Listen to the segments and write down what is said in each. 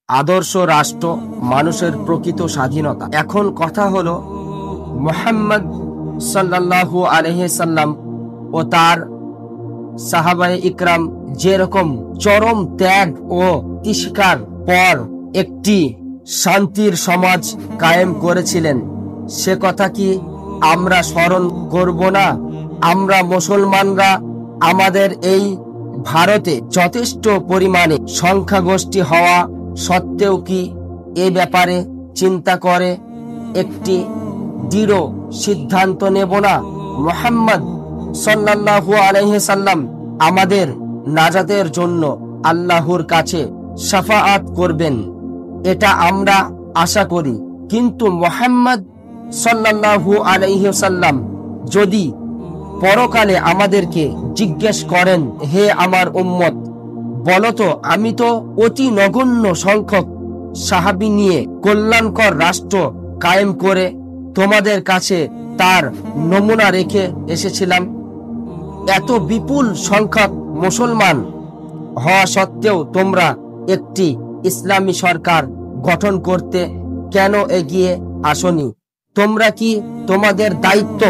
আদর্শ রাষ্ট্র, মানুষের প্রকৃত স্বাধীনতা। এখন কথা হলো, মুহাম্মদ সাল্লাল্লাহু আলাইহি সাল্লাম ও তার সাহাবায়ে ইকরাম যেরকম চরম ত্যাগ ও তিষ্কার পর একটি শান্তির সমাজ কায়েম করেছিলেন, সে কথা কি আমরা স্মরণ করব না? আমরা মুসলমানরা আমাদের এই ভারতে যথেষ্ট পরিমাণে সংখ্যাগোষ্ঠী হওয়া সত্ত্বেও কি এ ব্যাপারে চিন্তা করে একটি দৃঢ় সিদ্ধান্ত নেব না? মুহাম্মদ সাল্লাল্লাহু আলাইহি সাল্লাম আমাদের নাজাতের জন্য আল্লাহর কাছে শাফাআত করবেন, এটা আমরা আশা করি। কিন্তু মুহাম্মদ সাল্লাল্লাহু আলাইহি সাল্লাম যদি পরকালে আমাদেরকে জিজ্ঞেস করেন, হে আমার উম্মত, বলতো আমি তো অতি নগণ্য সংখ্যক সাহাবী নিয়ে কল্যাণকর রাষ্ট্র কায়েম করে তোমাদের কাছে তার নমুনা রেখে এসেছিলাম, এত বিপুল সংখ্যক মুসলমান হওয়া সত্ত্বেও তোমরা একটি ইসলামী সরকার গঠন করতে কেন এগিয়ে আসনি? তোমরা কি তোমাদের দায়িত্ব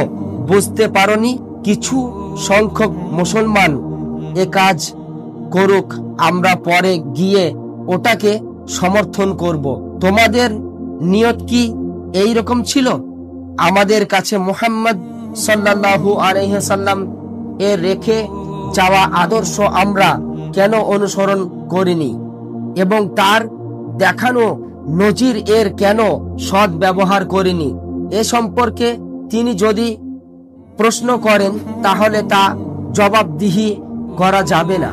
বুঝতে পারোনি? কিছু সংখ্যক মুসলমান এ কাজ করুক, আমরা পরে গিয়ে ওটাকে সমর্থন করব। তোমাদের নিয়ত কি এই রকম ছিল? আমাদের কাছে মুহাম্মদ সাল্লাল্লাহু আলাইহি সাল্লাম এর রেখে যাওয়া আদর্শ আমরা কেন অনুসরণ করিনি এবং তার দেখানো নজির এর কেন সৎ ব্যবহার করিনি? এ সম্পর্কে তিনি যদি প্রশ্ন করেন তাহলে তা জবাবদিহি করা যাবে না।